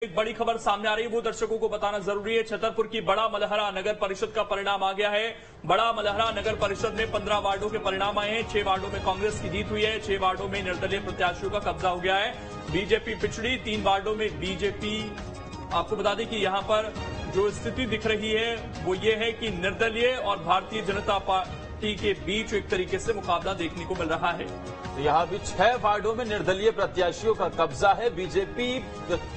एक बड़ी खबर सामने आ रही है, वो दर्शकों को बताना जरूरी है। छतरपुर की बड़ा मलहरा नगर परिषद का परिणाम आ गया है। बड़ा मलहरा नगर परिषद में 15 वार्डों के परिणाम आए हैं। 6 वार्डों में कांग्रेस की जीत हुई है। 6 वार्डों में निर्दलीय प्रत्याशियों का कब्जा हो गया है। बीजेपी पिछड़ी, 3 वार्डों में बीजेपी। आपको बता दें कि यहां पर जो स्थिति दिख रही है वो ये है कि निर्दलीय और भारतीय जनता पार्टी के बीच एक तरीके से मुकाबला देखने को मिल रहा है। यहां भी 6 वार्डों में निर्दलीय प्रत्याशियों का कब्जा है। बीजेपी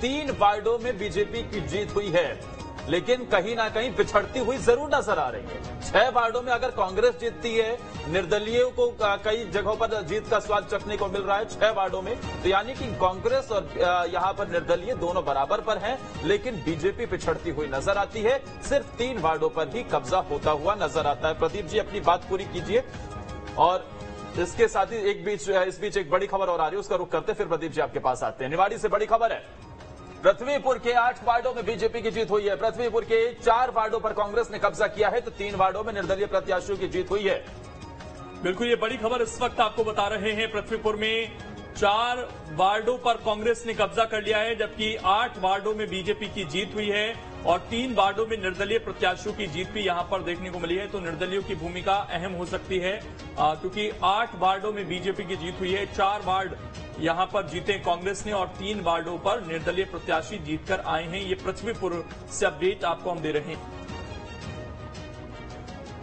3 वार्डों में बीजेपी की जीत हुई है, लेकिन कहीं ना कहीं पिछड़ती हुई जरूर नजर आ रही है। 6 वार्डों में अगर कांग्रेस जीतती है, निर्दलीयों को कई जगहों पर जीत का स्वाद चखने को मिल रहा है 6 वार्डों में, तो यानी कि कांग्रेस और यहां पर निर्दलीय दोनों बराबर पर हैं, लेकिन बीजेपी पिछड़ती हुई नजर आती है। सिर्फ 3 वार्डों पर ही कब्जा होता हुआ नजर आता है। प्रदीप जी, अपनी बात पूरी कीजिए। और इसके साथ ही इस बीच एक बड़ी खबर और आ रही है, उसका रुख करते फिर प्रदीप जी आपके पास आते हैं। निवाड़ी से बड़ी खबर है। पृथ्वीपुर के 8 वार्डों में बीजेपी की जीत हुई है। पृथ्वीपुर के 4 वार्डों पर कांग्रेस ने कब्जा किया है, तो 3 वार्डों में निर्दलीय प्रत्याशियों की जीत हुई है। बिल्कुल, ये बड़ी खबर इस वक्त आपको बता रहे हैं। पृथ्वीपुर में 4 वार्डों पर कांग्रेस ने कब्जा कर लिया है, जबकि 8 वार्डों में बीजेपी की जीत हुई है और 3 वार्डों में निर्दलीय प्रत्याशियों की जीत भी यहां पर देखने को मिली है। तो निर्दलीयों की भूमिका अहम हो सकती है, क्योंकि 8 वार्डों में बीजेपी की जीत हुई है। 4 वार्ड यहां पर जीते कांग्रेस ने और 3 वार्डों पर निर्दलीय प्रत्याशी जीतकर आए हैं। ये पृथ्वीपुर से अपडेट आपको हम दे रहे हैं।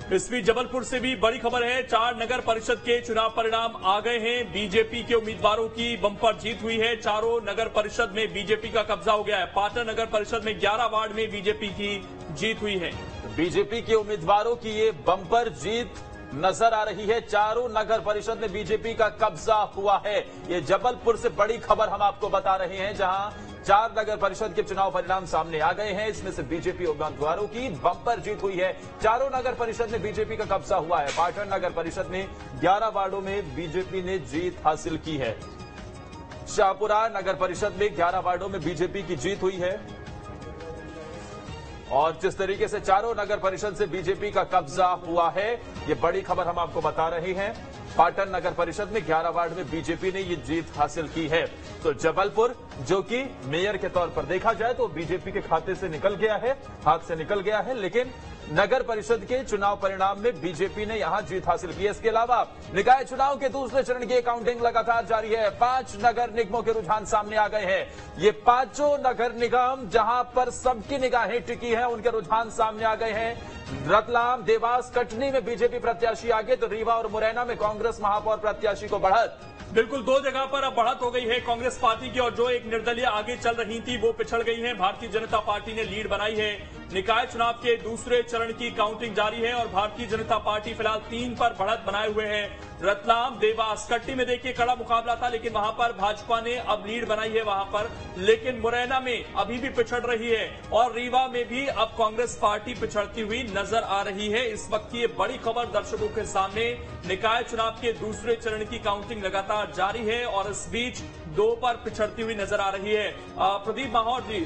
इस बीच जबलपुर से भी बड़ी खबर है। 4 नगर परिषद के चुनाव परिणाम आ गए हैं। बीजेपी के उम्मीदवारों की बंपर जीत हुई है। चारों नगर परिषद में बीजेपी का कब्जा हो गया है। पाटन नगर परिषद में 11 वार्ड में बीजेपी की जीत हुई है। बीजेपी के उम्मीदवारों की ये बंपर जीत नजर आ रही है। चारों नगर परिषद में बीजेपी का कब्जा हुआ है। ये जबलपुर से बड़ी खबर हम आपको बता रहे हैं, जहां 4 नगर परिषद के चुनाव परिणाम सामने आ गए हैं। इसमें से बीजेपी उम्मीदवारों की बंपर जीत हुई है। चारों नगर परिषद में बीजेपी का कब्जा हुआ है। पाटन नगर परिषद में 11 वार्डों में बीजेपी ने जीत हासिल की है। शाहपुरा नगर परिषद में 11 वार्डों में बीजेपी की जीत हुई है। और जिस तरीके से चारों नगर परिषद से बीजेपी का कब्जा हुआ है, ये बड़ी खबर हम आपको बता रहे हैं। पाटन नगर परिषद में 11 वार्ड में बीजेपी ने ये जीत हासिल की है। तो जबलपुर, जो कि मेयर के तौर पर देखा जाए तो बीजेपी के खाते से निकल गया है, हाथ से निकल गया है, लेकिन नगर परिषद के चुनाव परिणाम में बीजेपी ने यहां जीत हासिल की है। इसके अलावा निकाय चुनाव के दूसरे चरण की काउंटिंग लगातार जारी है। 5 नगर निगमों के रुझान सामने आ गए हैं। ये 5 नगर निगम जहां पर सबकी निगाहें टिकी हैं, उनके रुझान सामने आ गए हैं। रतलाम, देवास, कटनी में बीजेपी प्रत्याशी आगे, तो रीवा और मुरैना में कांग्रेस महापौर प्रत्याशी को बढ़त। बिल्कुल, 2 जगह पर अब बढ़त हो गई है कांग्रेस पार्टी की, और जो एक निर्दलीय आगे चल रही थी वो पिछड़ गई है। भारतीय जनता पार्टी ने लीड बनाई है। निकाय चुनाव के दूसरे चरण की काउंटिंग जारी है और भारतीय जनता पार्टी फिलहाल 3 पर बढ़त बनाए हुए है। रतलाम, देवास, कटनी में देखिए कड़ा मुकाबला था, लेकिन वहां पर भाजपा ने अब लीड बनाई है वहां पर। लेकिन मुरैना में अभी भी पिछड़ रही है और रीवा में भी अब कांग्रेस पार्टी पिछड़ती हुई नजर आ रही है। इस वक्त की ये बड़ी खबर दर्शकों के सामने। निकाय चुनाव के दूसरे चरण की काउंटिंग लगातार जारी है और इस बीच 2 पर पिछड़ती हुई नजर आ रही है। प्रदीप माहौर जी,